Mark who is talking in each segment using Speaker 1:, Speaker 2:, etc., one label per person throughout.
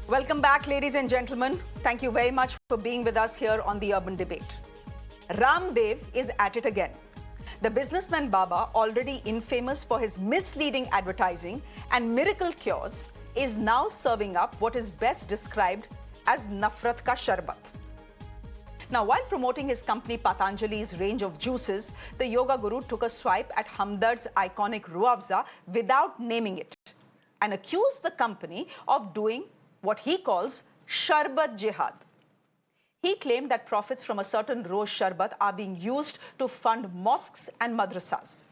Speaker 1: Welcome back, ladies and gentlemen. Thank you very much for being with us here on the Urban Debate. Ramdev is at it again. The businessman Baba, already infamous for his misleading advertising and miracle cures, is now serving up what is best described as nafrat ka sharbat. Now, while promoting his company Patanjali's range of juices, the yoga guru took a swipe at Hamdard's iconic ruafza without naming it and accused the company of doing what he calls Sharbat Jihad. He claimed that profits from a certain rose sharbat are being used to fund mosques and madrasas.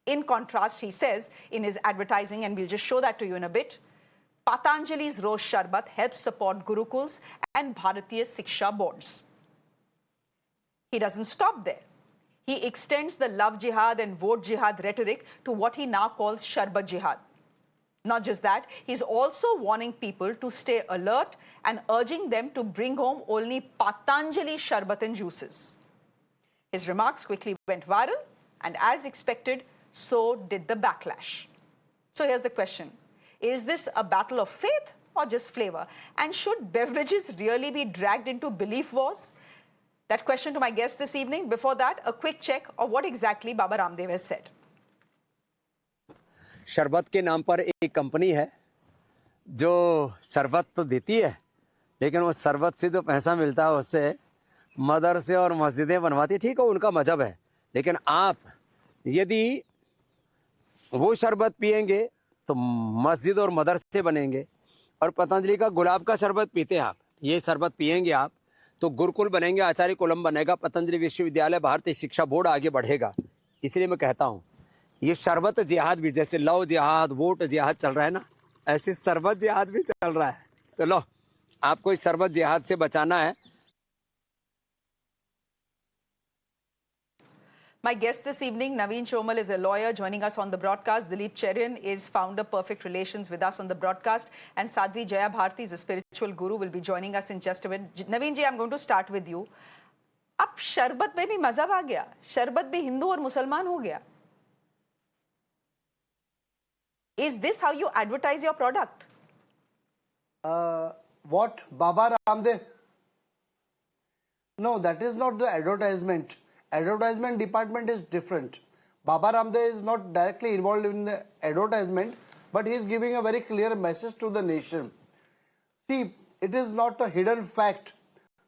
Speaker 1: In contrast, he says in his advertising, and we'll just show that to you in a bit, Patanjali's rose sharbat helps support gurukuls and Bharatiya Shiksha Boards. He doesn't stop there. He extends the love jihad and vote jihad rhetoric to what he now calls Sharbat Jihad. Not just that, he's also warning people to stay alert and urging them to bring home only Patanjali Sharbat and juices. His remarks quickly went viral, and as expected, so did the backlash. So here's the question. Is this a battle of faith or just flavor? And should beverages really be dragged into belief wars? That question to my guest this evening. Before that, a quick check of what exactly Baba Ramdev has said.
Speaker 2: शरबत के नाम पर एक company है जो शरबत तो देती है, लेकिन वो शरबत से जो पैसा मिलता है उससे मदरसे और मस्जिदें बनवाती है। ठीक है, उनका मजहब है, लेकिन आप यदि वो शरबत पिएंगे तो मस्जिद और मदरसे बनेंगे, और पतंजलि का गुलाब का शरबत पीते हैं आप, ये शरबत पिएंगे आप तो गुरुकुल बनेंगे, आचार्य कुलम बनेगा, पतंजलि विश्वविद्यालय, भारतीय शिक्षा बोर्ड आगे बढ़ेगा। इसलिए मैं कहता हूँ ये शरबत जिहाद भी, जैसे लव जिहाद, वोट जिहाद चल रहा है ना, ऐसे शरबत जिहाद भी चल रहा है। तो लो, आपको इस शरबत जिहाद से बचाना है।
Speaker 1: My guest this evening, Naveen Chomal, is a lawyer joining us on the broadcast. Dilip Cherian is founder, Perfect Relations, with us on the broadcast. And Sadhvi Jaya Bharti is a spiritual guru, will be joining us in just a bit. Naveen ji, I'm going to start with you. अब शरबत में भी मजहब आ गया, शरबत भी हिंदू और मुसलमान हो गया. Is this how you advertise your product?
Speaker 3: What? Baba Ramdev? No, that is not the advertisement. Advertisement department is different. Baba Ramdev is not directly involved in the advertisement, but he is giving a very clear message to the nation. See, it is not a hidden fact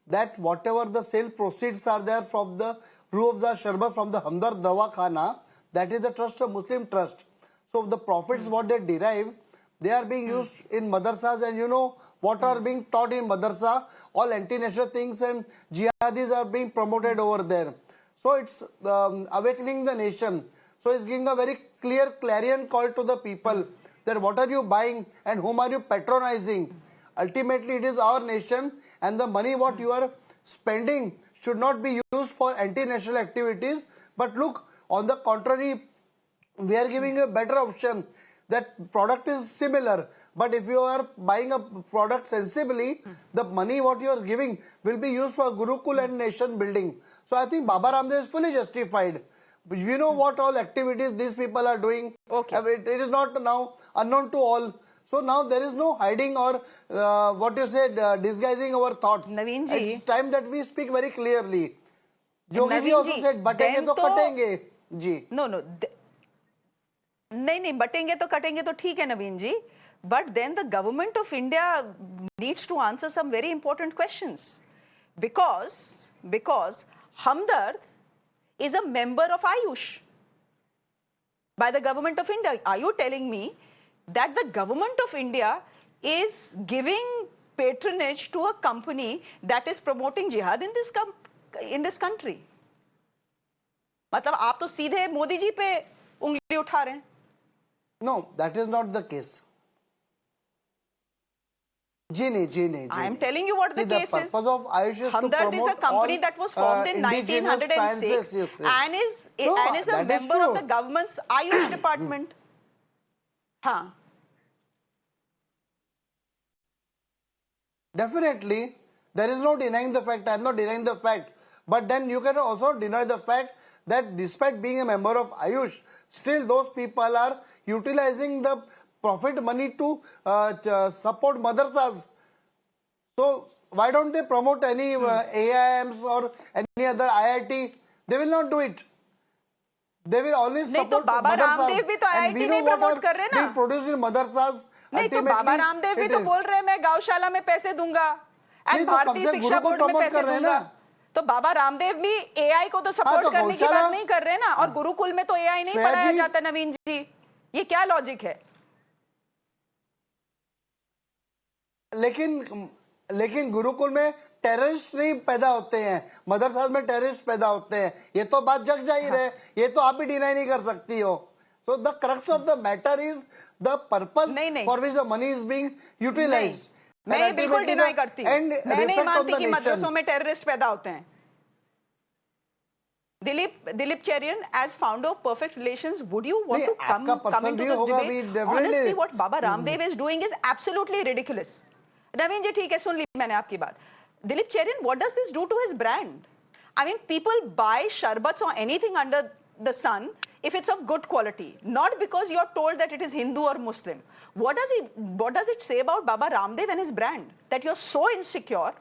Speaker 3: that whatever the sale proceeds are there from the Ruafza Sharbat from the Hamdard Dawakhana, that is the trust, a Muslim trust. So the profits what they derive, they are being used in madrasas, and you know what are being taught in madrasa, all anti-national things and jihadis are being promoted over there. So it's awakening the nation. So it's giving a very clear clarion call to the people that what are you buying and whom are you patronizing. Ultimately it is our nation, and the money what you are spending should not be used for anti-national activities. But look, on the contrary, we are giving a better option. That product is similar, but if you are buying a product sensibly, the money what you are giving will be used for Gurukul and nation building. So I think Baba Ramdev is fully justified. We know what all activities these people are doing.
Speaker 1: Okay.
Speaker 3: It is not now unknown to all. So now there is no hiding or what you said, disguising our thoughts.
Speaker 1: Naveen ji,
Speaker 3: it's time that we speak very clearly. Yogi ji also said, batenge to katenge. Ji.
Speaker 1: No. नहीं बटेंगे तो कटेंगे तो ठीक है नवीन जी, but then the government of India needs to answer some very important questions, because Hamdard is a member of Ayush by the government of India. Are you telling me that the government of India is giving patronage to a company that is promoting jihad in this country? मतलब आप तो सीधे मोदी जी पे उंगली उठा रहे हैं.
Speaker 3: No, that is not the case. Ji.
Speaker 1: I am telling you what the case is.
Speaker 3: The purpose of Ayush is
Speaker 1: Hamdard is a company that was formed in 1906 and is a member of the government's Ayush department. Haan.
Speaker 3: Definitely, there is no denying the fact. I am not denying the fact. But then you can also deny the fact that despite being a member of Ayush, still those people are utilizing the profit money to support madrasas. So why don't they promote any AIMs or any other IIT? They will not do it. They will always
Speaker 1: नहीं तो
Speaker 3: support
Speaker 1: बाबा
Speaker 3: madrasas.
Speaker 1: Ramdev भी तो
Speaker 3: And we
Speaker 1: IIT
Speaker 3: know
Speaker 1: नहीं
Speaker 3: what
Speaker 1: promote
Speaker 3: are
Speaker 1: कर रहे ना.
Speaker 3: being produced in madrasas.
Speaker 1: नहीं तो बाबा
Speaker 3: Ultimately,
Speaker 1: रामदेव भी
Speaker 3: it
Speaker 1: तो
Speaker 3: is.
Speaker 1: बोल रहे हैं मैं गौशाला में पैसे दूंगा
Speaker 3: नहीं
Speaker 1: एंड
Speaker 3: तो कम
Speaker 1: भारतीय
Speaker 3: से
Speaker 1: शिक्षा
Speaker 3: गुरुकुल
Speaker 1: बोर्ड में
Speaker 3: promote
Speaker 1: पैसे
Speaker 3: कर रहे हैं
Speaker 1: दूंगा.
Speaker 3: ना.
Speaker 1: तो बाबा रामदेव भी एआई को तो सपोर्ट
Speaker 3: तो
Speaker 1: करने की
Speaker 3: गौशाला-
Speaker 1: बात नहीं कर रहे ना. और गुरुकुल में तो एआई नहीं
Speaker 3: श्रेया
Speaker 1: पढ़ाया
Speaker 3: जी-
Speaker 1: जाता. नवीन जी, ये क्या लॉजिक है?
Speaker 3: लेकिन गुरुकुल में टेररिस्ट नहीं पैदा होते हैं, मदरसा में टेररिस्ट पैदा होते हैं. ये तो बात जग जाहिर है. ये तो आप भी डिनाई नहीं कर सकती हो. So the crux of the matter is the purpose for which the money is being utilised.
Speaker 1: मैं ये बिल्कुल डिनाई करती हूँ. मैं नहीं मानती कि मदरसों में टेररिस्ट पैदा होते हैं. Dilip Cherian, as founder of Perfect Relations, would you want to come into this debate? Honestly, what Baba Ramdev is doing is absolutely ridiculous. Naveen ji, ठीक है, सुन ली मैंने आपकी बात. Dilip Cherian, what does this do to his brand? I mean, people buy sharbats or anything under the sun if it's of good quality, not because you're told that it is Hindu or Muslim. What does it say about Baba Ramdev and his brand that you're so insecure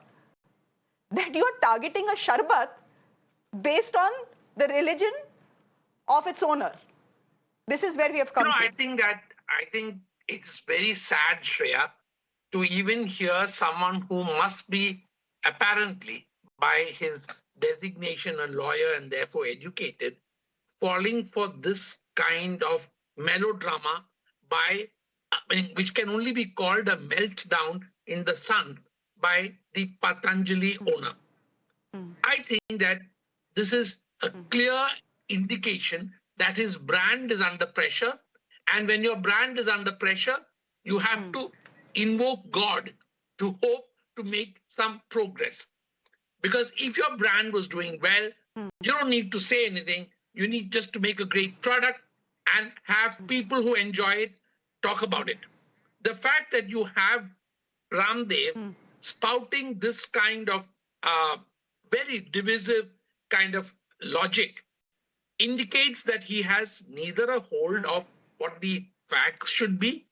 Speaker 1: that you're targeting a sharbat based on the religion of its owner? This is where we have come to.
Speaker 4: I think it's very sad, Shreya, to even hear someone who must be apparently by his designation a lawyer and therefore educated, falling for this kind of melodrama which can only be called a meltdown in the sun by the Patanjali owner. I think that this is a clear indication that his brand is under pressure. And when your brand is under pressure, you have to invoke God to hope to make some progress. Because if your brand was doing well, you don't need to say anything. You need just to make a great product and have people who enjoy it talk about it. The fact that you have Ramdev spouting this kind of very divisive kind of logic indicates that he has neither a hold of what the facts should be,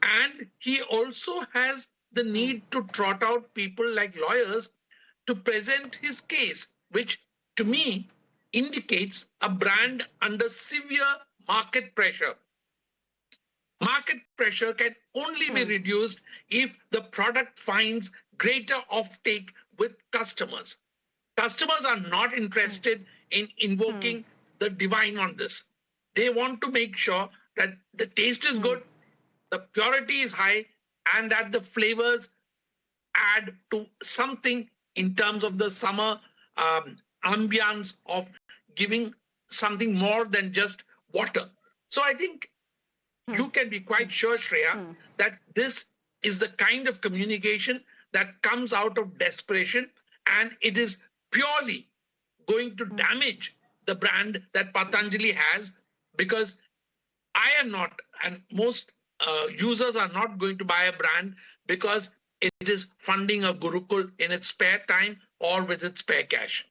Speaker 4: and he also has the need to trot out people like lawyers to present his case, which to me indicates a brand under severe market pressure. Market pressure can only be reduced if the product finds greater offtake with customers. Customers are not interested in invoking the divine on this. They want to make sure that the taste is good, the purity is high, and that the flavors add to something in terms of the summer ambience of giving something more than just water. So I think you can be quite sure, Shreya, that this is the kind of communication that comes out of desperation, and it is purely going to damage the brand that Patanjali has, because I am not, and most users are not going to buy a brand because it is funding a gurukul in its spare time or with its spare cash.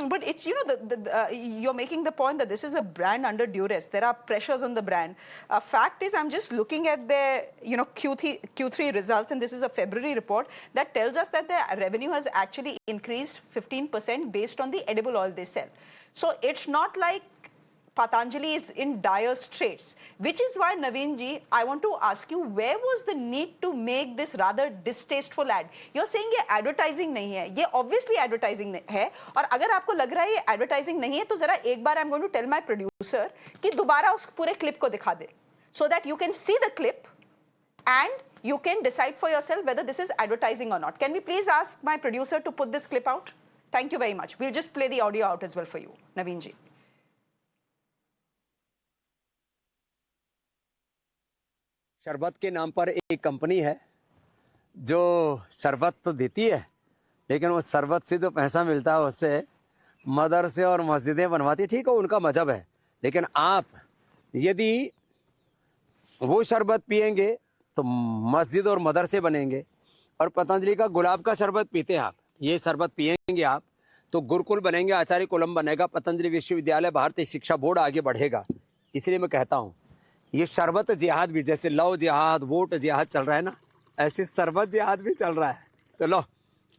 Speaker 1: But it's, you're making the point that this is a brand under duress. There are pressures on the brand. Fact is, I'm just looking at their, Q3 results, and this is a February report that tells us that their revenue has actually increased 15% based on the edible oil they sell. So it's not like Patanjali is in dire straits, which is why, Naveen ji, I want to ask you, where was the need to make this rather distasteful ad? You're saying ये advertising नहीं है, ये obviously advertising है, और अगर आपको लग रहा है ये advertising नहीं है, तो जरा एक बार I'm going to tell my producer कि दोबारा उस पूरे clip को दिखा दे, so that you can see the clip and you can decide for yourself whether this is advertising or not. Can we please ask my producer to put this clip out? Thank you very much. We'll just play the audio out as well for you, Naveen ji.
Speaker 2: शरबत के नाम पर एक company है जो शरबत तो देती है, लेकिन उस शरबत से जो पैसा मिलता है उससे मदरसे और मस्जिदें बनवाती है. ठीक है, उनका मजहब है, लेकिन आप यदि वो शरबत पिएंगे तो मस्जिद और मदरसे बनेंगे. और पतंजलि का गुलाब का शरबत पीते हैं आप, ये शरबत पिएंगे आप तो गुरुकुल बनेंगे, आचार्य कुलम बनेगा, पतंजलि विश्वविद्यालय, भारतीय शिक्षा बोर्ड आगे बढ़ेगा. इसलिए मैं कहता हूँ ये शरबत जिहाद भी, जैसे लव जिहाद वोट जिहाद चल रहा है ना, ऐसे शरबत जिहाद भी चल रहा है। तो लो,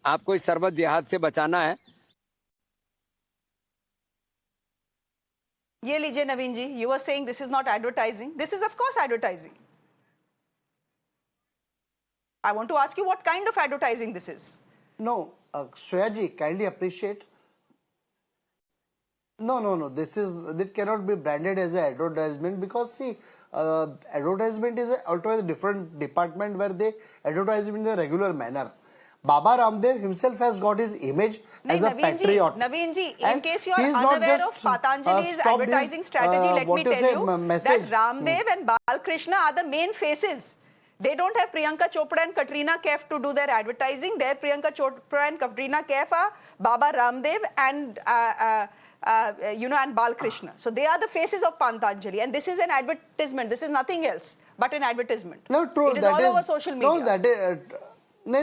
Speaker 2: आपको इस शरबत जिहाद से बचाना है।
Speaker 1: ये लीजिए नवीन जी, you were saying this is not advertising. This is of course advertising. I want to ask you what kind of advertising this is.
Speaker 3: No, Shreya ji, kindly appreciate. No. This cannot be branded as an advertisement, because see, advertisement is altogether different department where they advertise in a regular manner. Baba Ramdev himself has got his image as a patriot.
Speaker 1: Naveen ji, in
Speaker 3: And
Speaker 1: case you are
Speaker 3: he is not
Speaker 1: unaware
Speaker 3: just,
Speaker 1: of Patanjali's
Speaker 3: stopped
Speaker 1: advertising
Speaker 3: his,
Speaker 1: strategy, let
Speaker 3: what
Speaker 1: me
Speaker 3: to
Speaker 1: tell
Speaker 3: say,
Speaker 1: you
Speaker 3: message.
Speaker 1: that Ramdev and Balkrishna are the main faces. They don't have Priyanka Chopra and Katrina Kaif to do their advertising. Their Priyanka Chopra and Katrina Kaif are Baba Ramdev and and Balkrishna. So they are the faces of Patanjali, and this is an advertisement. This is nothing else but an advertisement.
Speaker 3: No, true.
Speaker 1: It is
Speaker 3: that
Speaker 1: all over social media.
Speaker 3: No, that is. No.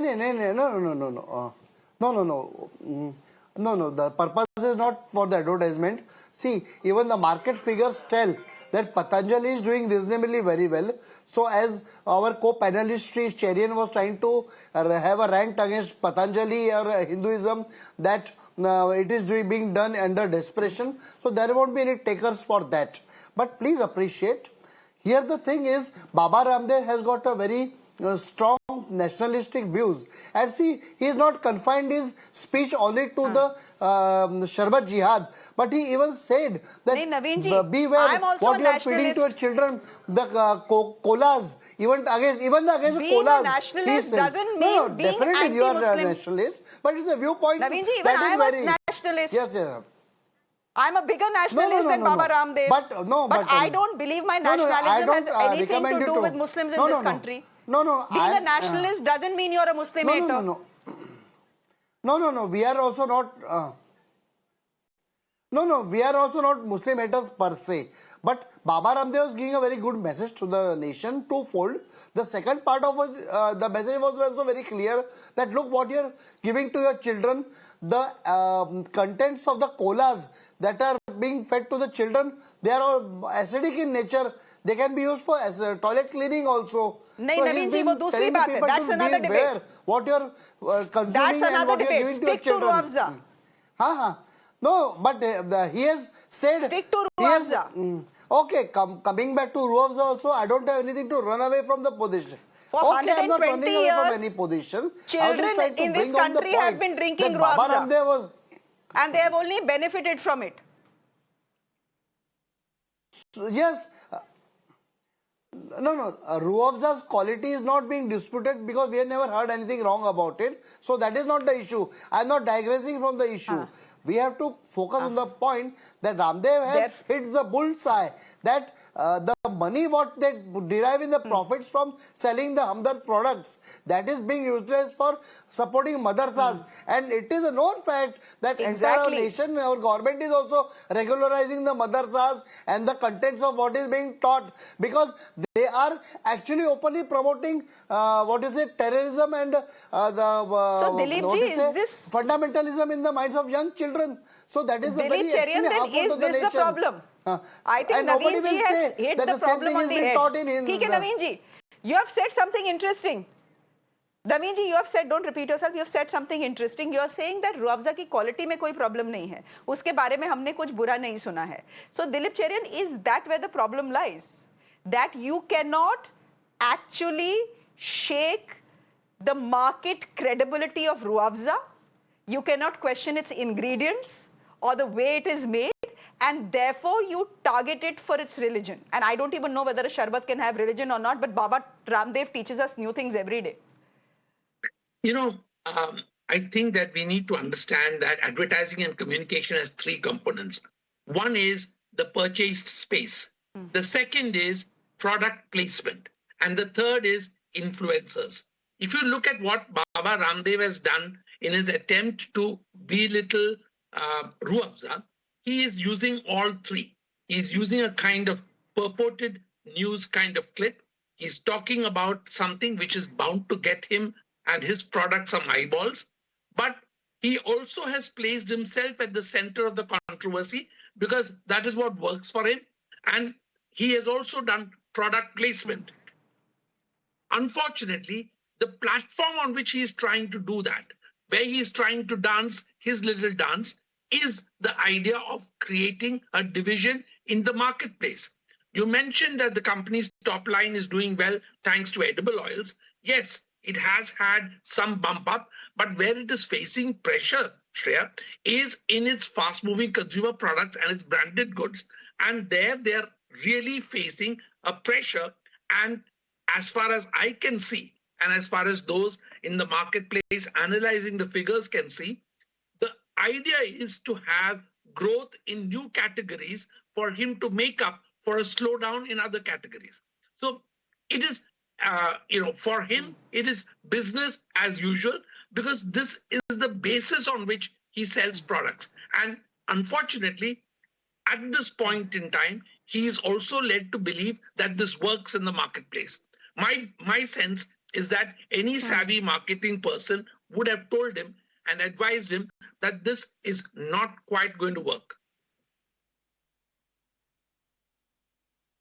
Speaker 3: The purpose is not for the advertisement. See, even the market figures tell that Patanjali is doing reasonably very well. So, as our co-panelist Sri Cherian was trying to have a rant against Patanjali or Hinduism, that it is being done under desperation. So, there won't be any takers for that. But please appreciate. Here the thing is, Baba Ramdev has got a very strong nationalistic views, and see, he is not confined his speech only to the Sharbat Jihad, but he even said that beware what you are feeding to your children, the colas, even against the
Speaker 1: being
Speaker 3: colas.
Speaker 1: A nationalist doesn't mean being
Speaker 3: definitely you are a
Speaker 1: anti-Muslim.
Speaker 3: nationalist, but it's a viewpoint.
Speaker 1: Naveen ji, even I am a nationalist.
Speaker 3: Yes.
Speaker 1: I'm a bigger nationalist than Baba Ramdev. But I don't believe my nationalism has anything to do with Muslims in this country. Being a nationalist doesn't mean you're a Muslim hater.
Speaker 3: No. We are also not. We are also not Muslim haters per se. But Baba Ramdev is giving a very good message to the nation, twofold. The second part of the message was also very clear, that look what you're giving to your children, the contents of the colas that are being fed to the children, they are all acidic in nature. They can be used for toilet cleaning also.
Speaker 1: नहीं नवीन जी, वो दूसरी बात है. That's another debate.
Speaker 3: What you're consuming.
Speaker 1: That's
Speaker 3: and
Speaker 1: another
Speaker 3: what you're
Speaker 1: debate.
Speaker 3: giving
Speaker 1: Stick
Speaker 3: to your
Speaker 1: to
Speaker 3: children.
Speaker 1: ruafza.
Speaker 3: No, but he has said.
Speaker 1: Stick to ruafza.
Speaker 3: Okay, coming back to ruafza also, I don't have anything to run away from the position.
Speaker 1: For
Speaker 3: okay, I'm not
Speaker 1: 120
Speaker 3: running away
Speaker 1: years,
Speaker 3: from any position.
Speaker 1: Children in this country have been drinking ruafza. And they have only benefited from it.
Speaker 3: Yes. No. Ruafza's quality is not being disputed, because we have never heard anything wrong about it. So that is not the issue. I am not digressing from the issue. We have to focus on the point that Ramdev has hit the bullseye. That the money what they derive in the profits from selling the Hamdard products, that is being utilized for supporting madrasas. And it is a known fact that entire nation, our government is also regularizing the madrasas and the contents of what is being taught, because they are actually openly promoting terrorism and
Speaker 1: so Dilip ji, is this
Speaker 3: fundamentalism in the minds of young children. So that is the very
Speaker 1: Cherian, then is this the problem? I think Naveen ji has hit the problem on the head. ठीक है Naveen ji, you have said something interesting. Naveen ji, you have said, don't repeat yourself, you have said something interesting. You are saying that ruafza की quality में कोई problem नहीं है. उसके बारे में हमने कुछ बुरा नहीं सुना है. So Dilip Cherian, is that where the problem lies? That you cannot actually shake the market credibility of ruafza. You cannot question its ingredients or the way it is made, and therefore you target it for its religion. And I don't even know whether a sharbat can have religion or not, but Baba Ramdev teaches us new things every day.
Speaker 4: I think that we need to understand that advertising and communication has three components. One is the purchased space. The second is product placement. And the third is influencers. If you look at what Baba Ramdev has done in his attempt to belittle ruafza, he is using all three. He is using a kind of purported news kind of clip. He's talking about something which is bound to get him and his product some eyeballs. But he also has placed himself at the center of the controversy, because that is what works for him. And he has also done product placement. Unfortunately, the platform on which he is trying to do that, where he is trying to dance his little dance, is the idea of creating a division in the marketplace. You mentioned that the company's top line is doing well thanks to edible oils. Yes, it has had some bump up, but where it is facing pressure, Shreya, is in its fast moving consumer products and its branded goods. And there they are really facing a pressure. And as far as I can see, and as far as those in the marketplace analyzing the figures can see, the idea is to have growth in new categories for him to make up for a slowdown in other categories. So it is, for him, it is business as usual because this is the basis on which he sells products. And unfortunately, at this point in time, he is also led to believe that this works in the marketplace. My sense is that any savvy marketing person would have told him and advised him that this is not quite going to work.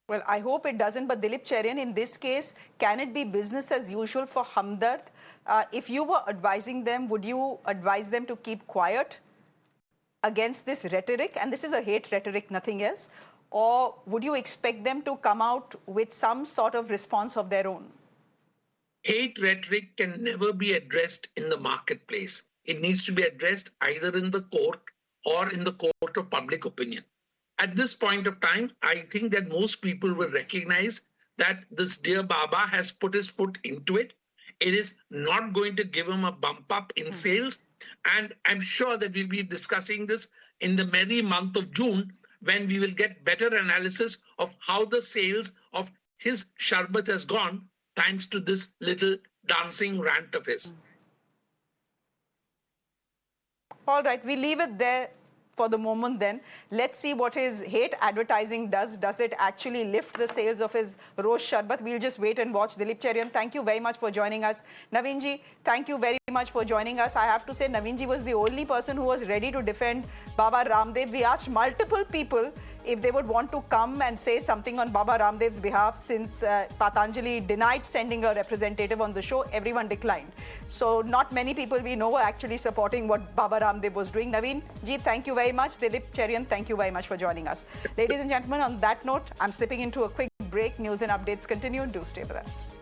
Speaker 1: Well, I hope it doesn't, but Dilip Cherian, in this case, can it be business as usual for Hamdard? If you were advising them, would you advise them to keep quiet against this rhetoric? And this is a hate rhetoric, nothing else. Or would you expect them to come out with some sort of response of their own?
Speaker 4: Hate rhetoric can never be addressed in the marketplace. It needs to be addressed either in the court or in the court of public opinion. At this point of time, I think that most people will recognize that this dear Baba has put his foot into it. It is not going to give him a bump up in sales. And I'm sure that we'll be discussing this in the merry month of June when we will get better analysis of how the sales of his Sharbat has gone thanks to this little dancing rant of his.
Speaker 1: All right, we leave it there for the moment then. Let's see what his hate advertising does. Does it actually lift the sales of his rose sharbat? We'll just wait and watch. Dilip Cherian, thank you very much for joining us. Naveenji, thank you very much for joining us. I have to say Naveenji was the only person who was ready to defend Baba Ramdev. We asked multiple people if they would want to come and say something on Baba Ramdev's behalf since Patanjali denied sending a representative on the show. Everyone declined. So not many people we know were actually supporting what Baba Ramdev was doing. Naveen ji, thank you very much. Dilip Cherian, thank you very much for joining us. Ladies and gentlemen, on that note, I'm slipping into a quick break. News and updates continue. Do stay with us.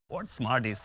Speaker 5: What smart is